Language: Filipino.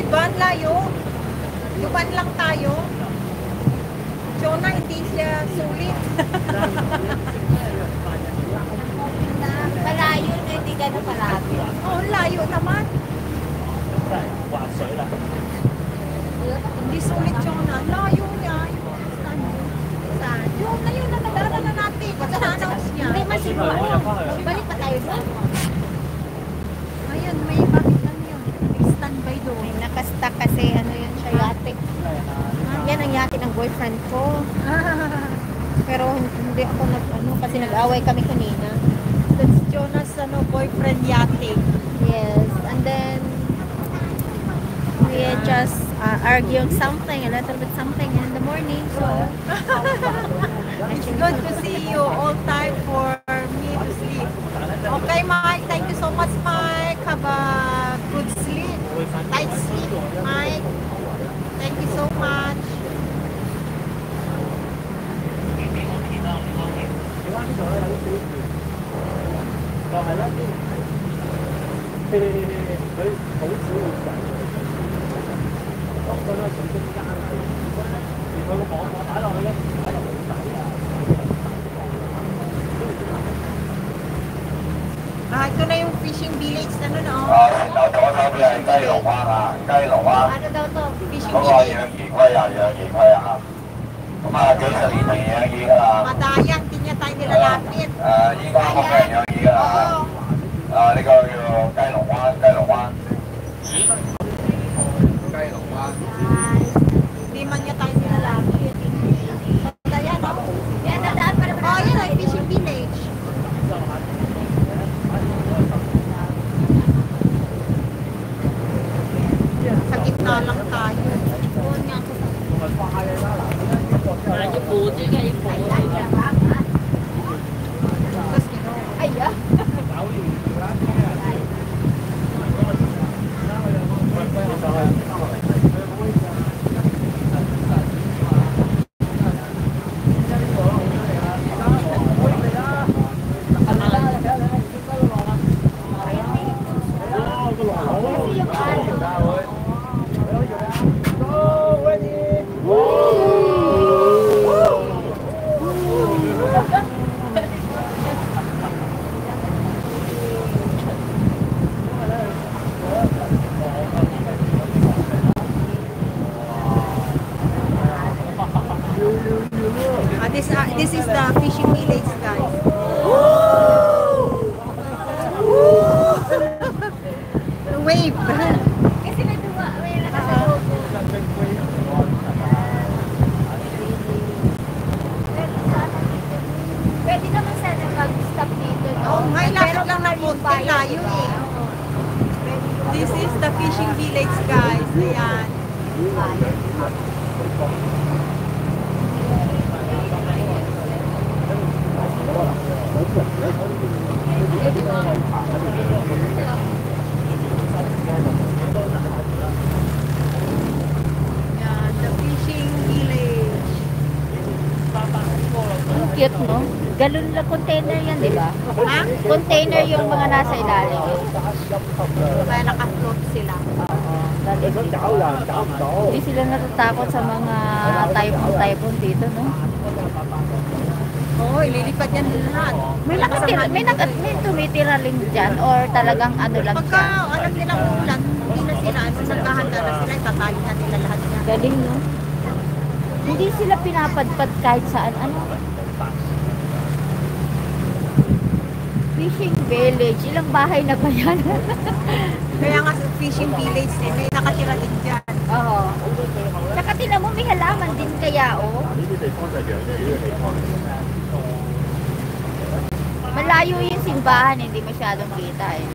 Diba, ang layo? Duman lang tayo. Jonah, hindi siya sulit. Malayo na, hindi gano'n palapit. Oo, layo naman. Hindi sulit Jonah. Layo niya. Yun na yun, nakadara na natin. Pagka-announce niya. Hindi masiguro. Balik pa tayo doon. Ayun, may bakit lang yun. May standby doon. May nakastack kasi ano yun siya, yate. Yan ang yate ng boyfriend ko. Pero hindi ako kasi nag-away kami kanina. That's Jonah's boyfriend yate. Yes, and then we just arguing something, a little bit something in the morning. So It's good to see you all time for me to sleep. Okay, Mike. Thank you so much, Mike. Have a good sleep. Tight sleep, Mike. Thank you so much. Ito na yung fishing village na nun, oh. 然後左手邊係雞龍灣啊，雞龍灣 ano daw to? ，fishing 嗰個 village. 養魚龜啊，養魚龜啊，咁啊幾十年嚟養魚㗎啦， Madayan, hindi niya tayo nilalapit. 依家冇人養魚㗎啦， Oo. 呢個叫雞龍灣，雞龍灣，雞龍灣。 Hindi man niya tayo nilalapit. Madayan, oh. Yan, dadaan pa naman. Oh, yan ay fishing village. Sa gitna lang tayo. Doon nga ako sa... Tapos, Ay, ah. This is the fishing village, guys. Wave. Kasi may duwa, may nakasalubong. Pwede naman sana mag-stop dito, no? Oh, may lakad Pero lang na mahal yung punti bayad, tayo diba? eh. This is the fishing village, guys. Ayan. Ayan, the fishing village. Ang cute, no? Galon na container yan, di ba? Ha? Container yung mga nasa ilalim. Kaya naka-float sila. Hindi sila natatakot sa mga typhoon dito, no? Oo, ililipad yan lahat. May tumitira rin dyan or talagang ano lang Pagka siya. alam nilang ulan, hindi na sila, naghahanda na sila, itatali na nila lahat yan. Galing, no? Hindi sila pinapadpad kahit saan. Ano? Fishing village. Ilang bahay na ba yan? Kaya nga sa fishing village din, may nakatira din dyan. Oo. Tsaka tinan mo, may halaman din kaya, oh. Malayo yung simbahan, hindi masyadong kita eh.